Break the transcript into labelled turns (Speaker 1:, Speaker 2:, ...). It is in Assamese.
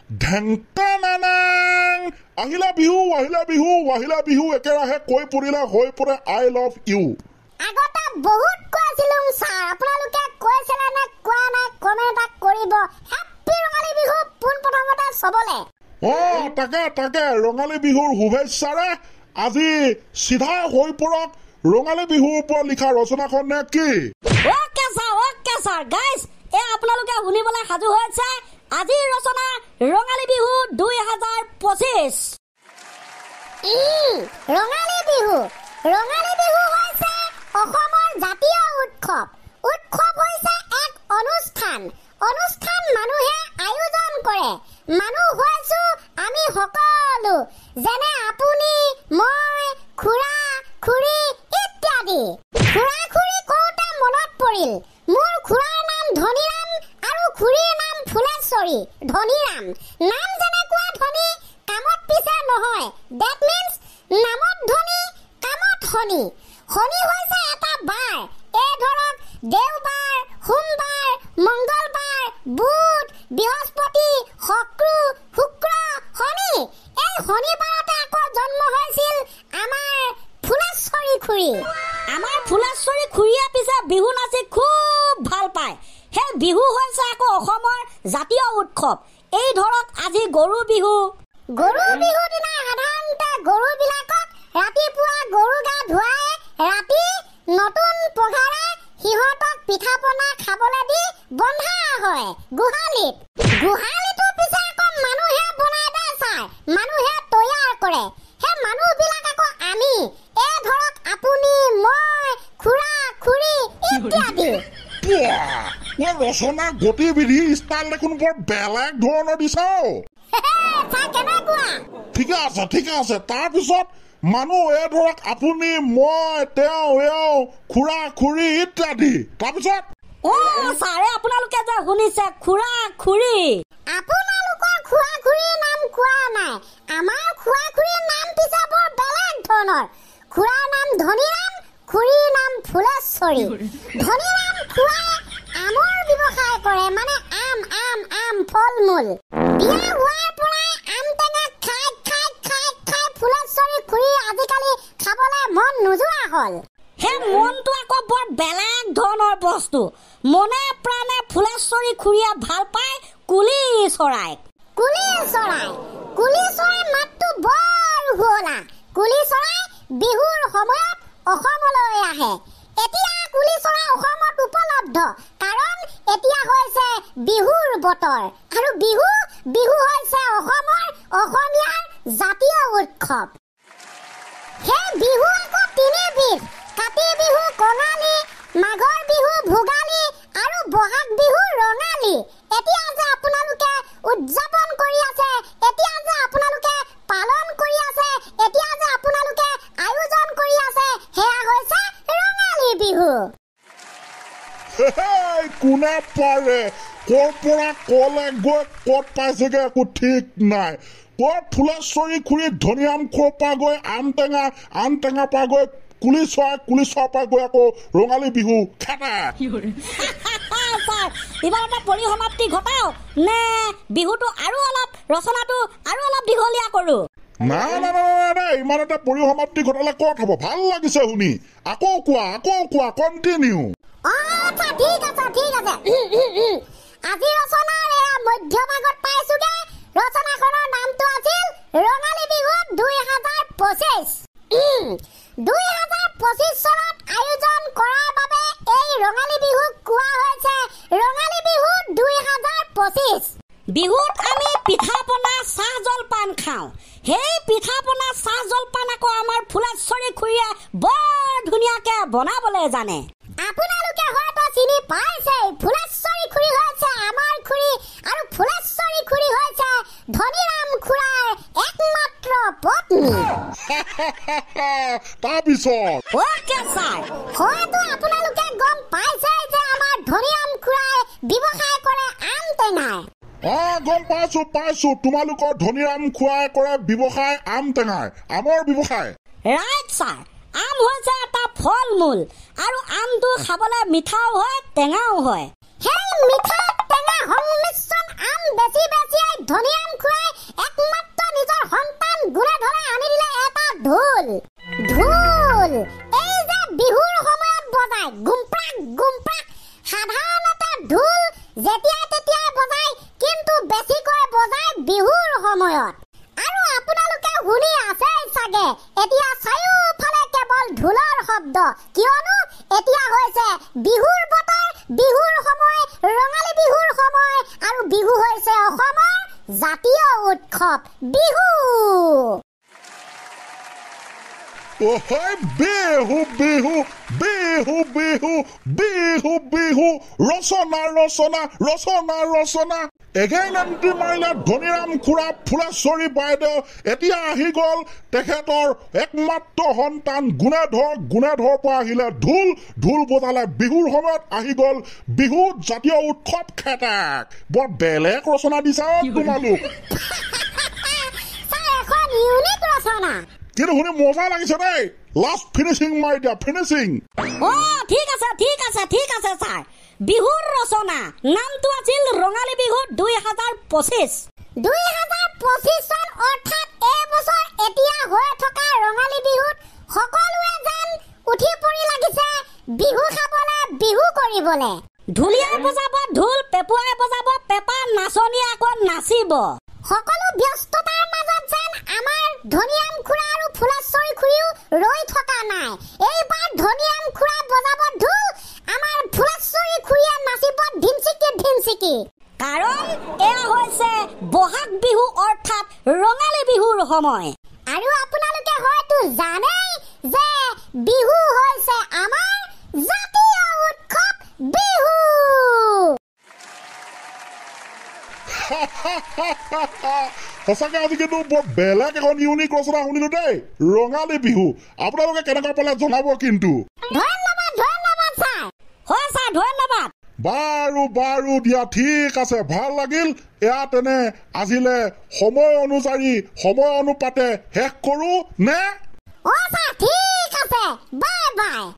Speaker 1: ঢেংটানানাং আহিলা বিহু একেৰাহে কৈ পৰিলে হৈ পৰে আই লাভ ইউ
Speaker 2: আগতে বহুত কৈছিলুং ছাৰ আপোনালোকে কৈছিলে নে কোৱা নাই কমেণ্ট এটা কৰিব হেপী ৰঙালী বিহু পোনপ্ৰথমতে চবলে
Speaker 1: তাকে ৰঙালী বিহুৰ শুভেচ্ছাৰে আজি চিধা হৈ পৰক ৰঙালী বিহুৰ ওপৰত লিখা ৰচনাখন নে কি
Speaker 3: ওকে ছাৰ গাইজ আপোনালোকে শুনিবলৈ সাজু হৈছে আজিৰ ৰচনা ৰঙালী বিহু 2025
Speaker 2: ৰঙালী বিহু হৈছে অসমৰ জাতীয় উৎসৱ হৈছে এক অনুষ্ঠান মানুহে আয়োজন কৰে মানুহ হৈছো আমি সকলো যেনে আপুনি মই খুৰা খুৰী ইত্যাদি খুৰা খুৰী কওঁতে মনত পৰিল মোৰ খুৰাৰ নাম ধনীৰাম আৰু খুৰীৰ নাম ফুলেশ্বৰী ধনীৰাম নাম যেনেকুৱা ধনী কামত পিছে নহয় ডেট মিন্স নামত ধনী কামত শনি হৈছে এটা বাৰ এই ধৰক দেওবাৰ সোমবাৰ মংগলবাৰ বুধ বৃহস্পতি শুক্ৰ শনি এই শনিবাৰতে আকৌ জন্ম হৈছিল আমাৰ ফুলেশ্বৰী খুৰীয়ে পিছে বিহু নাচি খুব ভাল পায় সেই বিহু হৈছে আকৌ অসমৰ জাতীয় উৎসৱ এই ধৰক আজি গৰু বিহু দিনা সাধাৰণতে গৰুবিলাকক ৰাতিপুৱা গৰু গা ধুৱাই ৰাতি নতুন পঘাৰে সিহঁতক পিঠা পনা খাবলৈ দি বন্ধা হয় গোহালিটো পিছে আকৌ মানুহে বনাই দিয়ে ছাৰ মানুহে তৈয়াৰ কৰে সেই মানুহবিলাক আকৌ আমি এই ধৰক আপুনি মই খুৰা খুৰী ইত্যাদি
Speaker 1: ৰচনা গতিবিধি ষ্টাইল দেখোন বৰ বেলেগ ধৰণৰ দিছা ঠিকে আছে তাৰপিছত মানুহ এই ধৰক আপুনি মই তেওঁ খুৰা খুৰী ইত্যাদি তাৰপিছত
Speaker 3: ছাৰে আপোনালোকে যে শুনিছে খুৰা খুৰী
Speaker 2: আপোনালোকৰ খুৰা খুৰীৰ নাম কোৱা নাই আমাৰ খুৰা খুৰীৰ নাম পিছে বৰ বেলেগ ধৰণৰ খুৰাৰ নাম ধনীৰাম খুৰীৰ নাম ফুলেশ্বৰী ধনীৰাম খুৰাই আমৰ ব্যৱসায় কৰে মানে আম ফল মূল বিয়া হোৱাৰ পৰাই আম টেঙা খাই ফুলেশ্বৰী খুৰী আজিকালি খাবলৈ মন নোযোৱা হ'ল
Speaker 3: সেই মনটো আকৌ বৰ বেলেগ ধৰণৰ বস্তু মনে প্ৰাণে ফুলেশ্বৰী খুৰীয়ে ভাল পায় কুলি চৰাই মাতটো বৰ শুৱলা কুলি চৰাই বিহুৰ সময়ত অসমলৈ আহে এতিয়া কুলি চৰাই অসমত উপলব্ধ কাৰণ এতিয়া হৈছে বিহুৰ বতৰ আৰু বিহু হৈছে অসমীয়াৰ জাতীয় উৎসৱ সেই বিহু আকৌ তিনিবিধ কাতি বিহু কঙালী মাঘৰ বিহু ভোগালী আৰু বহাগ বিহু ৰঙালী এতিয়া যে আপোনালোকে উদযাপন কৰি আছে এতিয়া যে আপোনালোকে পালন কৰি আছে এতিয়া যে আপোনালোকে আয়োজন কৰি আছে সেয়া হৈছে ৰঙালী বিহু
Speaker 1: কোনে পাৰে ক'ৰ পৰা ক'লে গৈ ক'ত পাইছেগে একো ঠিক নাই ক'ৰ ফুলেশ্বৰী খুৰী ধনীৰাম খোৰ পৰা গৈ আম টেঙা পৰা গৈ কুলি চৰাই পৰা গৈ আকৌ ৰঙালী বিহু খেদা
Speaker 3: ইমান এটা পৰিসমাপ্তি ঘটাও নে বিহুটো আৰু অলপ ৰচনাটো আৰু অলপ দীঘলীয়া কৰো
Speaker 1: নাই ইমান এটা পৰিসমাপ্তি ঘটালে ক'ত হ'ব ভাল লাগিছে শুনি আকৌ কোৱা কণ্টিনিউ
Speaker 2: ঠিক আছে আজি ৰচনাৰ মধ্যভাগত পাইছোগে ৰচনাখনৰ নামটো আছিল ৰঙালী বিহু 2025 2025 চনত আয়োজন কৰাৰ বাবে এই ৰঙালী বিহুক কোৱা হৈছে ৰঙালী বিহু 2025
Speaker 3: বিহুত আমি পিঠা পনা চাহ জলপান খাওঁ সেই পিঠা পনা চাহ জলপান আকৌ আমাৰ ফুলেশ্বৰী খুৰীয়ে বৰ ধুনীয়াকে বনাবলৈ জানে
Speaker 2: আপোনালোকে হয়তো চিনি পাইছে ফুলেশ্বৰী খুৰী হৈছে আমাৰ খুৰী আৰু ফুলেশ্বৰী খুৰী হৈছে ধনীৰাম খুৰাৰ একমাত্ৰ পত্নী
Speaker 1: তাৰপিছত
Speaker 2: হয়তো আপোনালোকে গম পাইছে যে আমাৰ ধনীৰাম খুৰাই ব্যৱসায় কৰে আম টেঙাৰ
Speaker 1: গম পাইছো তোমালোকৰ ধনীৰাম খুৰাই কৰে ব্যৱসায় আম টেঙাৰ আমৰ ব্যৱসায়
Speaker 3: ৰাইট ছাৰ আম হৈছে এটা ফল মূল আৰু আমটো খাবলৈ মিঠাও হয় টেঙাও হয়
Speaker 2: সেই মিঠা টেঙা সংমিশ্ৰণ আম বেছি ধনীৰাম
Speaker 3: বিহুৰ সময়ত আৰু আপোনালোকে শুনি আছে চাগে এতিয়া চাৰিওফালে কেৱল ঢোলৰ শব্দ কিয়নো এতিয়া হৈছে বিহুৰ বতৰ বিহুৰ সময় ৰঙালী বিহুৰ সময় আৰু বিহু হৈছে অসমৰ জাতীয় উৎসৱ বিহু
Speaker 1: ওহৈ বিহু বিহু বিহু বিহু বিহু বিহু ৰচনা ৰচনা ৰচনা ৰচনা এগেইন এণ্ট্ৰি মাৰিলে ধনীৰাম খুৰা ফুলেশ্বৰী বাইদেউ এতিয়া আহি গ'ল তেখেতৰ একমাত্ৰ সন্তান গুণেধৰ পৰা আহিলে ঢোল বজালে বিহুৰ সময়ত আহি গ'ল বিহু জাতীয় উৎসৱ খেতাক বৰ বেলেগ ৰচনা দিছা তোমালোক
Speaker 3: ইউনিক ৰচনা
Speaker 1: কিন্তু শুনি মজা লাগিছে দেই লাষ্ট ফিনিচিং মাৰি দিয়া ফিনিচিং
Speaker 2: ঠিক আছে ছাৰ বিহুৰ ৰচনা নামটো আছিল ৰঙালী বিহু 2025 চন
Speaker 3: অৰ্থাৎ এই বছৰ এতিয়া হৈ থকা ৰঙালী বিহুত সকলোৱে যেন উঠি পৰি লাগিছে বিহু খাবলে বিহু কৰিবলে
Speaker 2: ঢুলীয়াই বজাব ঢোল পেপুৱাই বজাব পেপা নাচনীয়ে আকৌ নাচিব
Speaker 3: সকলো ব্যস্ততাৰ মাজত যেন আমাৰ ধনীৰাম খুৰা আৰু ফুলেশ্বৰী খুৰীও ৰৈ থকা নাই এইবাৰ ধনীৰাম খুৰা বজাব ঢোল আমাৰ ফুলেশ্বৰী খুৰীয়ে নাচিব ধিমচিকি
Speaker 2: কাৰণ এয়া হৈছে বহাগ বিহু অৰ্থাৎ ৰঙালী বিহুৰ সময়
Speaker 3: আৰু আপোনালোকে হয়তো জানেই যে বিহু হৈছে আমাৰ জাতীয় উৎসৱ বিহু
Speaker 1: সঁচাকে আজি কিন্তু বৰ বেলেগ এখন ইউনিক ৰচনা শুনিলো দেই ৰঙালী বিহু আপোনালোকে কেনেকুৱা পালে জনাব কিন্তু
Speaker 3: ধন্যবাদ ছাৰ
Speaker 2: হয় ছাৰ ধন্যবাদ
Speaker 1: বাৰু দিয়া ঠিক আছে ভাল লাগিল এয়া তেনে আজিলে সময় অনুপাতে শেষ কৰো নে
Speaker 3: ছাৰ ঠিক আছে বাই